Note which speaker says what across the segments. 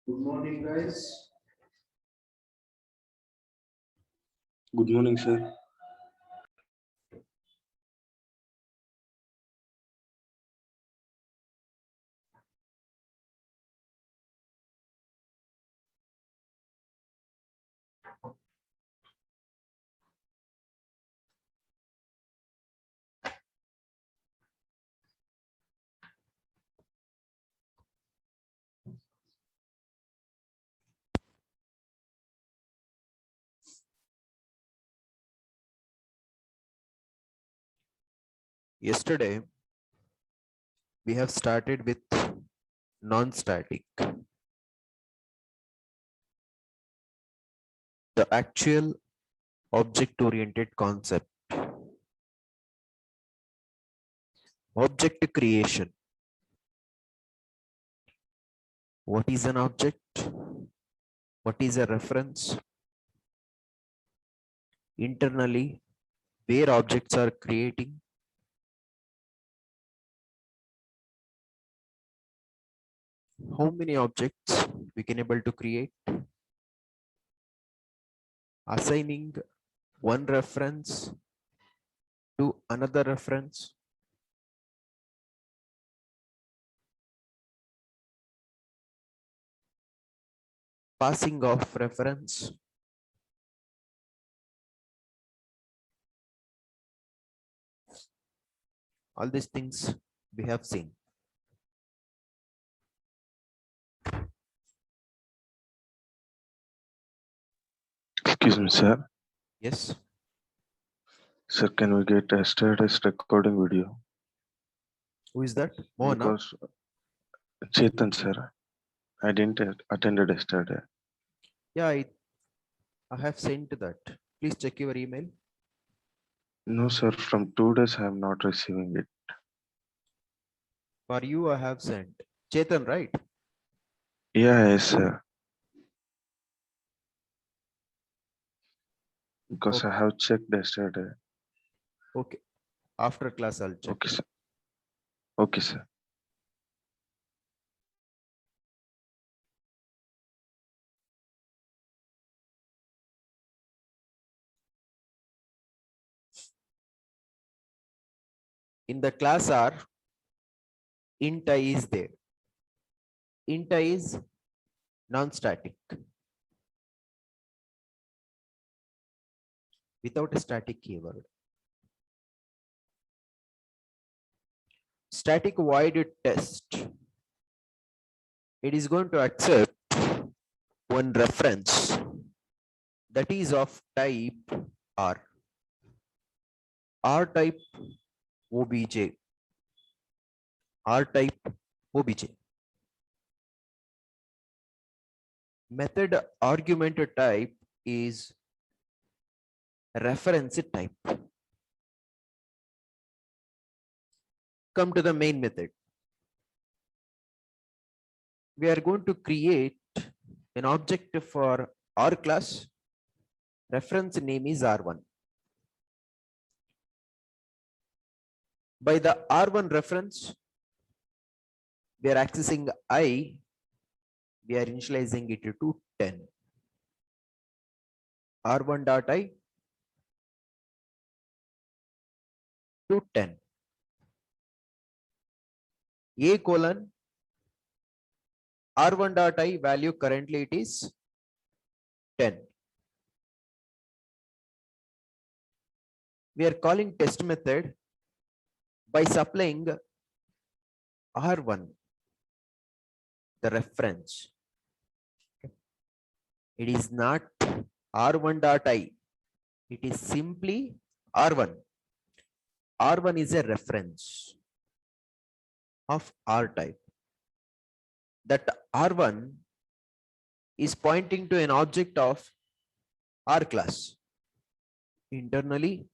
Speaker 1: Good morning, guys.
Speaker 2: Good morning, sir.
Speaker 3: Yesterday, we have started with non-static, the actual object-oriented concept, object creation. What is an object? What is a reference? Internally, where objects are creating, how many objects we can able to create, assigning one reference to another reference, passing off reference, all these things we have seen.
Speaker 2: Excuse me, sir.
Speaker 3: Yes,
Speaker 2: Sir, can we get yesterday's recording video?
Speaker 3: who is that? Mohana?
Speaker 2: Because Chetan, sir, I didn't attend it yesterday.
Speaker 3: Yeah, I have sent that. Please check your email.
Speaker 2: No, sir, from 2 days I am not receiving it.
Speaker 3: For you, I have sent. Chetan, right?
Speaker 2: Yeah, yes, sir. Because
Speaker 3: Okay.
Speaker 2: I have checked yesterday.
Speaker 3: Okay. After class, I'll check.
Speaker 2: Okay, sir. Okay, sir.
Speaker 3: In the class R, int I is there. Int I is non-static. Without a static keyword. Static void test. It is going to accept one reference that is of type R. R type obj. R type obj. Method argument type is reference type. Come to the main method. We are going to create an object for R class. Reference name is R1. By the R1 reference, we are accessing I. We are initializing it to 10. R1 dot I to 10. A colon R1 dot I value currently it is 10. We are calling test method by supplying R1, the reference. It is not R1 dot I. It is simply R1. R1 is a reference of R type. That R1 is pointing to an object of R class. Internally,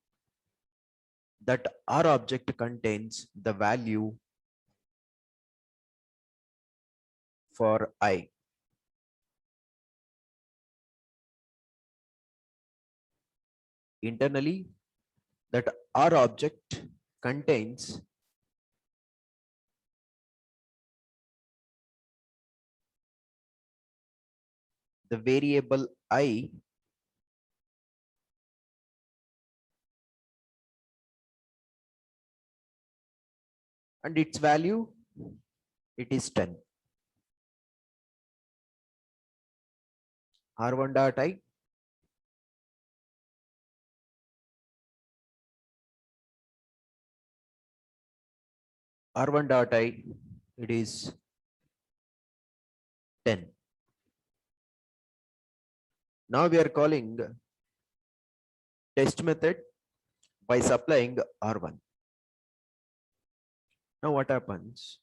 Speaker 3: that R object contains the value for I. Internally, that R object contains the variable I and its value, it is 10. R1 dot I, R1 dot I, it is 10. Now we are calling test method by supplying R1. Now what happens?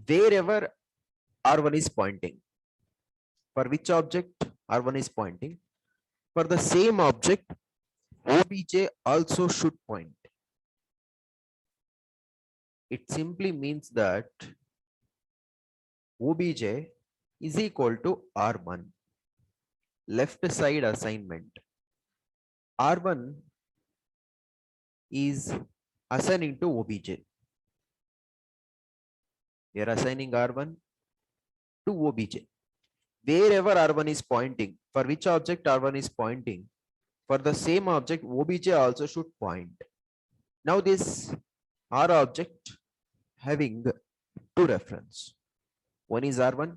Speaker 3: Wherever R1 is pointing, for which object R1 is pointing, for the same object, OBJ also should point. It simply means that OBJ is equal to R1. Left side assignment. R1 is assigning to OBJ. We are assigning R1 to OBJ. Wherever R1 is pointing, for which object R1 is pointing, for the same object, OBJ also should point. Now this R object having two reference. One is R1,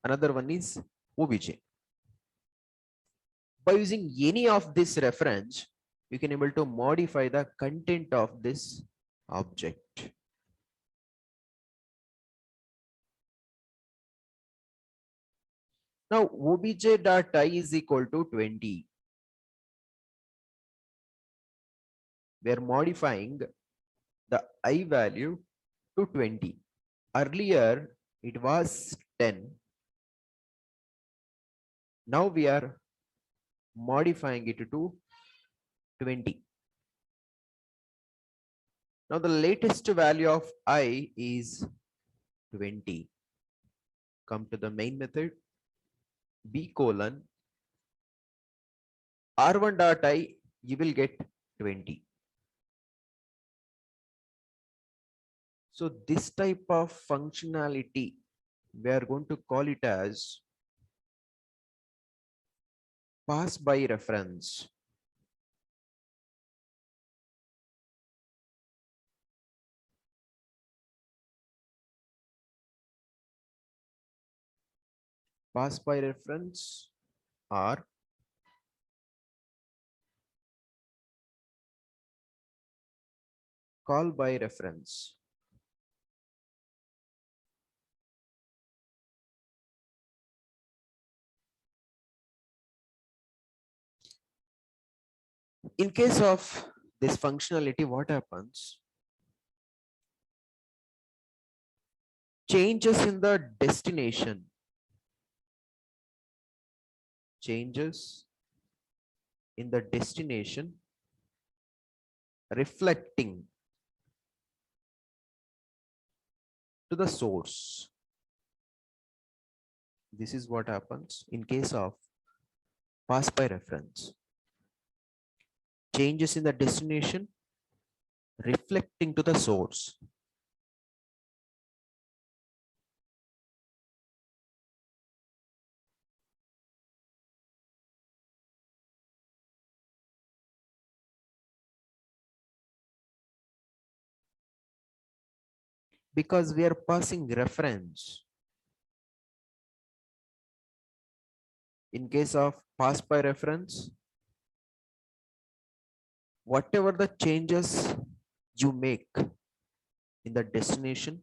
Speaker 3: another one is OBJ. By using any of this reference, you can able to modify the content of this object. Now obj.I is equal to 20. We are modifying the I value to 20. Earlier it was 10. Now we are modifying it to 20. Now the latest value of I is 20. Come to the main method. B colon R1 dot I, you will get 20. So this type of functionality, we are going to call it as pass by reference. Pass by reference or call by reference. In case of this functionality, what happens? Changes in the destination. Changes in the destination reflecting to the source. This is what happens in case of pass by reference. Changes in the destination reflecting to the source. Because we are passing reference. In case of pass by reference, whatever the changes you make in the destination,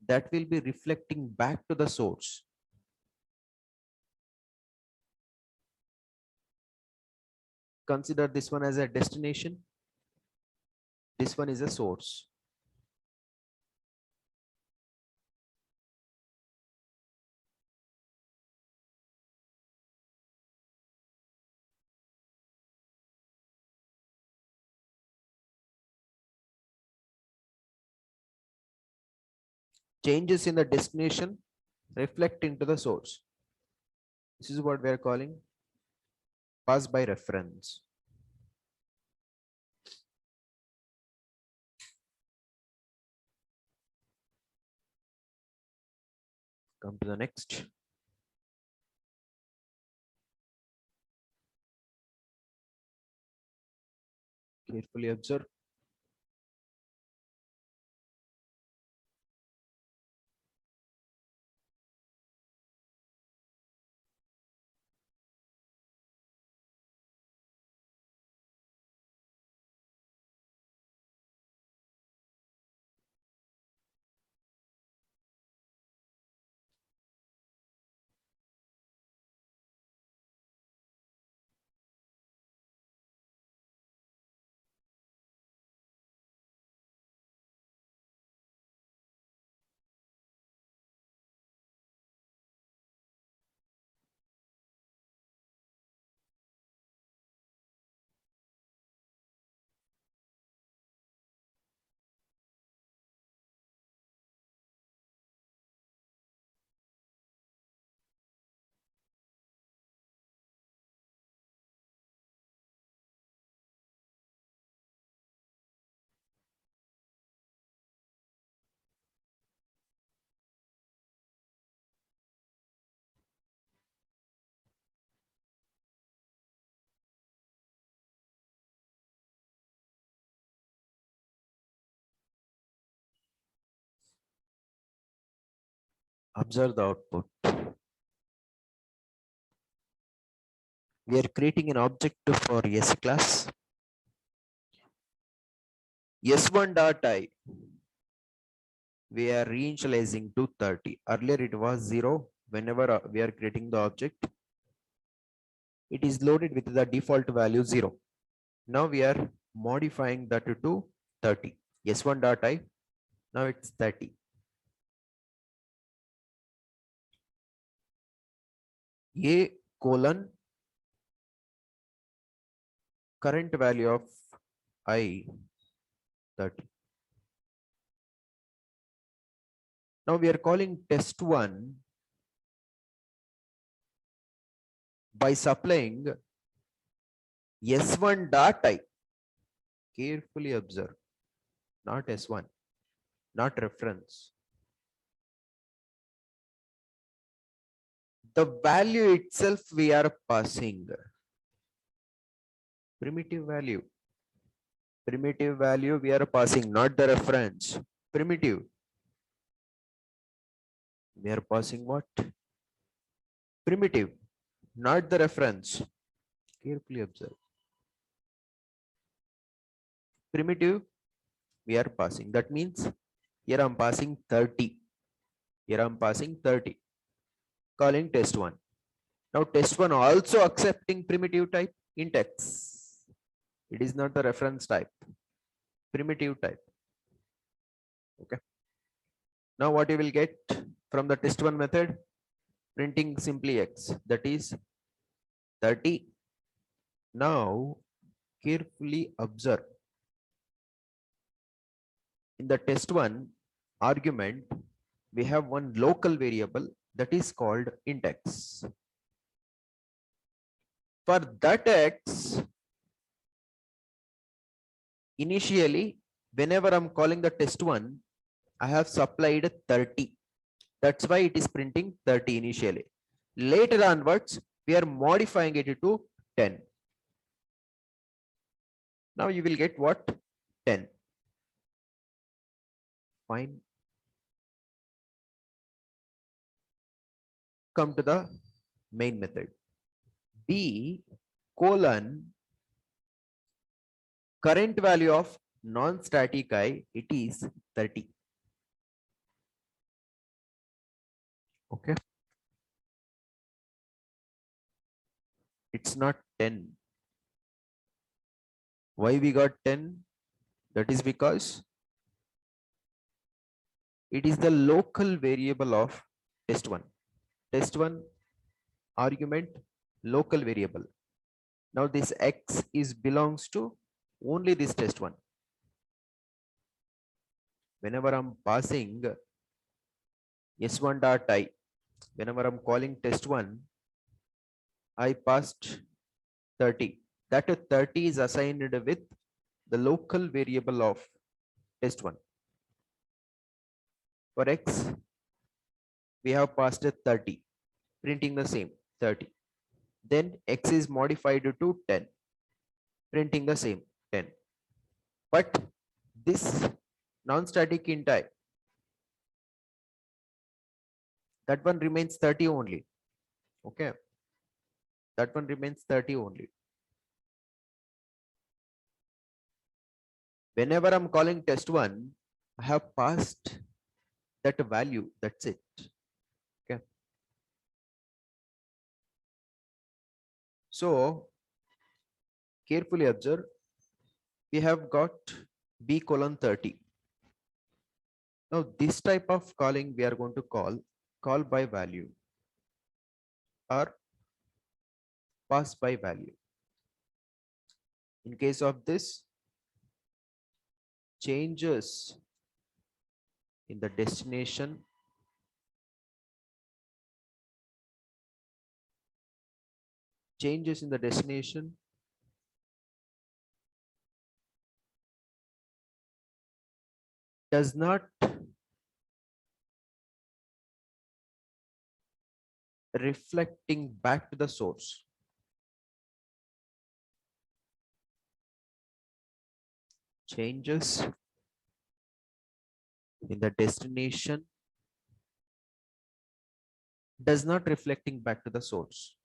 Speaker 3: that will be reflecting back to the source. Consider this one as a destination. This one is a source. Changes in the destination reflecting to the source. This is what we are calling pass by reference. Come to the next. Carefully observe. Observe the output. We are creating an object for S class. S1 dot I. We are reinitializing to 30. Earlier it was 0. Whenever we are creating the object, it is loaded with the default value 0. Now we are modifying that to 30. S1 dot I. Now it's 30. A colon current value of I 30. Now we are calling test1 by supplying S1 dot I. Carefully observe, not S1, not reference. The value itself we are passing. Primitive value. Primitive value we are passing, not the reference. Primitive. We are passing what? Primitive, not the reference. Carefully observe. Primitive we are passing. That means here I'm passing 30. Here I'm passing 30. Calling test1. Now test1 also accepting primitive type int x. It is not the reference type. Primitive type. Okay. Now what you will get from the test1 method? Printing simply x. That is 30. Now carefully observe. In the test1 argument, we have one local variable that is called int x. For that x, initially, whenever I'm calling the test1, I have supplied 30. That's why it is printing 30 initially. Later onwards, we are modifying it to 10. Now you will get what? 10. Fine. Come to the main method. B colon current value of non-static I, it is 30. Okay. It's not 10. Why we got 10? That is because it is the local variable of test1. Test1 argument local variable. Now this x is belongs to only this test1. Whenever I'm passing s1 dot I, whenever I'm calling test1, I passed 30. That 30 is assigned with the local variable of test1. For x, we have passed it 30, printing the same 30. Then x is modified to 10, printing the same 10. But this non-static int I, that one remains 30 only. Okay, that one remains 30 only. Whenever I'm calling test1, I have passed that value. That's it. Okay. So carefully observe. We have got b colon 30. Now this type of calling we are going to call by value or pass by value. In case of this, changes in the destination does not reflecting back to the source. Changes in the destination does not reflecting back to the source.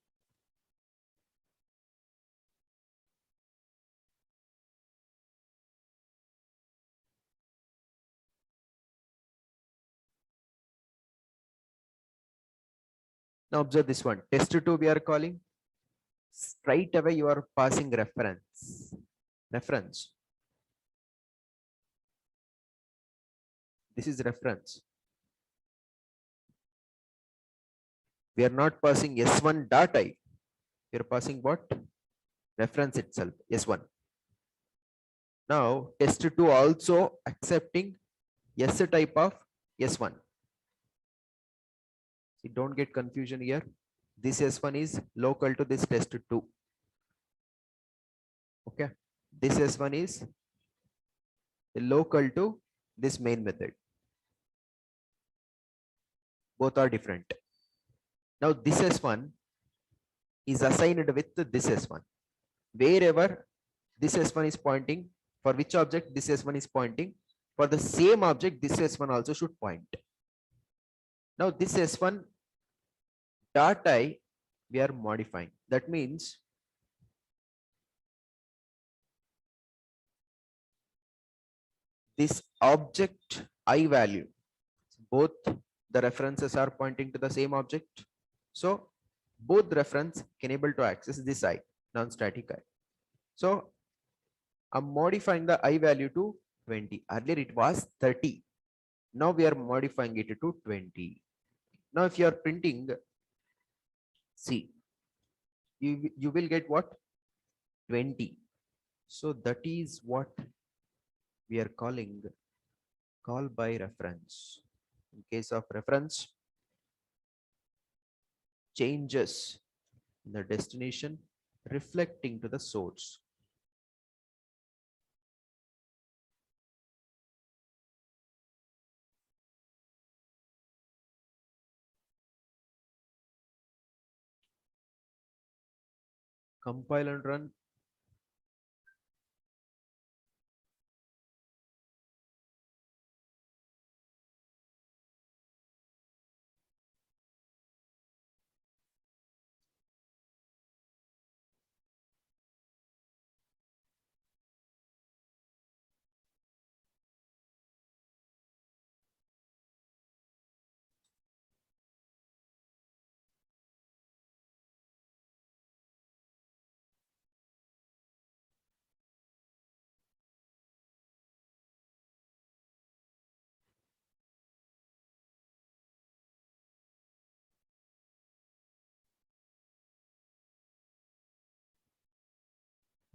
Speaker 3: Now observe this one. Test2 we are calling. Straight away you are passing reference. This is reference. We are not passing s1 dot I. We are passing what? Reference itself, s1. Now test2 also accepting s type of s1. See, don't get confusion here. This s1 is local to this test2. Okay, this s1 is local to this main method. Both are different. Now this s1 is assigned with this s1. Wherever this s1 is pointing, for which object this s1 is pointing, for the same object this s1 also should point. Now this s1 dot I we are modifying. That means this object I value, both the references are pointing to the same object. So both reference can able to access this I, non-static I. So I'm modifying the I value to 20. Earlier it was 30. Now we are modifying it to 20. Now if you are printing, see, you will get what? 20. So that is what we are calling call by reference. In case of reference, changes in the destination reflecting to the source. Compile and run.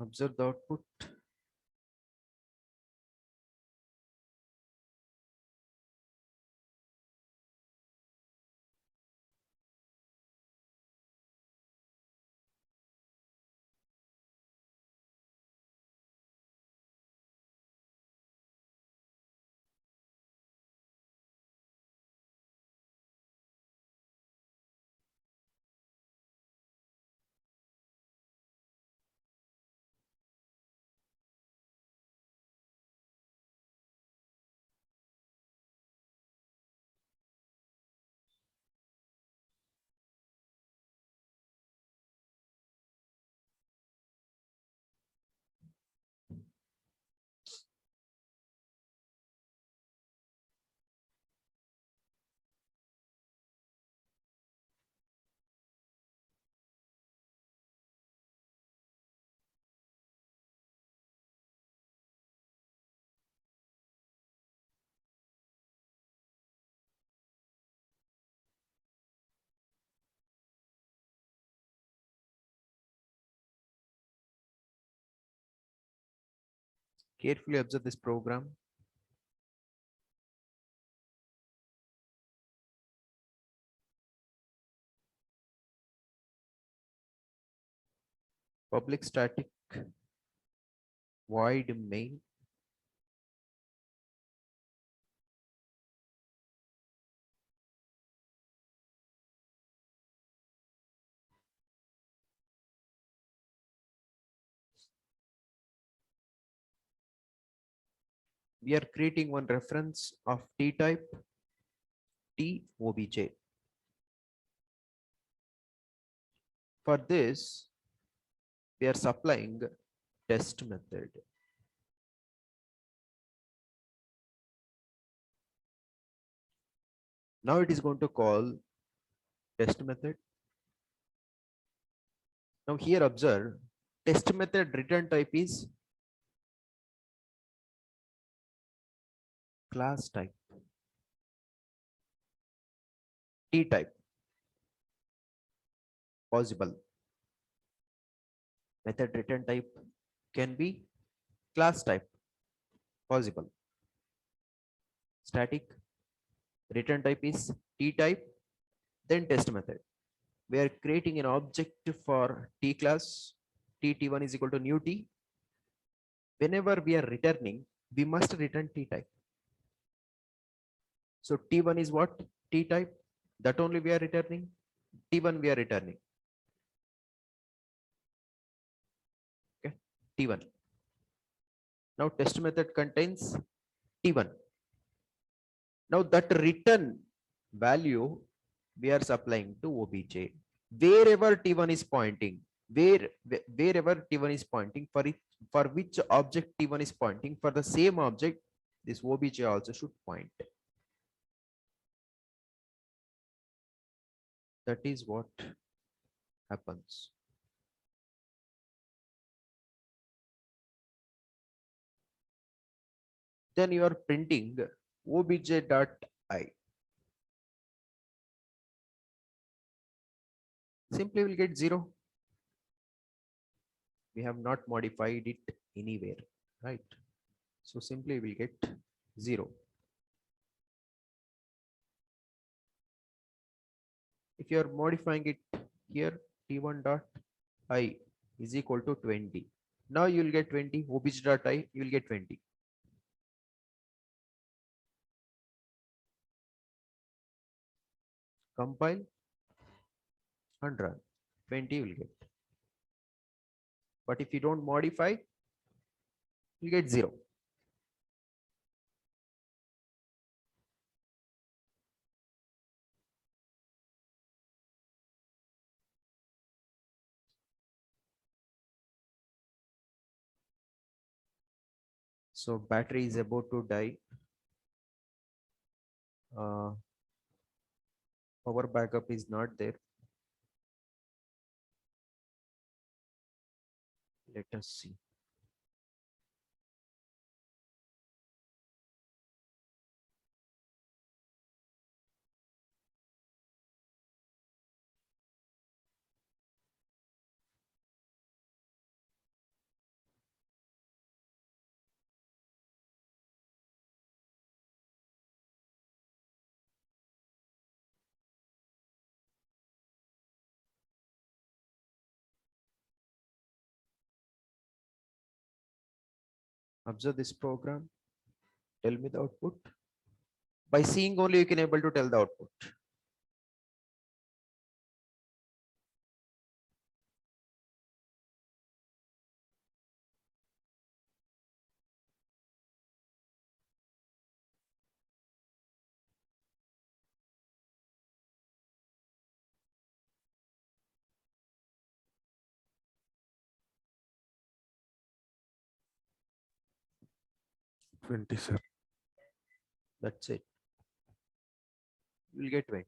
Speaker 3: Observe the output. Carefully observe this program. Public static void main. We are creating one reference of T type T obj. For this, we are supplying test method. Now it is going to call test method. Now here observe test method return type is class type T type possible. Method return type can be class type possible. Static return type is T type, then test method. We are creating an object for T class. T1 is equal to new T. Whenever we are returning, we must return T type. So T1 is what? T type. That only we are returning. T1 we are returning. Okay. T1. Now test method contains T1. Now that return value we are supplying to obj. Wherever T1 is pointing, wherever T1 is pointing, for which object T1 is pointing, for the same object, this obj also should point. That is what happens. Then you are printing obj.I. Simply will get 0. We have not modified it anywhere, right? So simply we'll get 0. If you are modifying it here, T1 dot I is equal to 20. Now you will get 20. Obj dot I, you will get 20. Compile and run. 20 you will get. But if you don't modify, you get 0. So battery is about to die. Power backup is not there. Let us see. Observe this program. Tell me the output. By seeing only you can able to tell the output.
Speaker 2: Twenty, sir.
Speaker 3: That's it. You will get 20.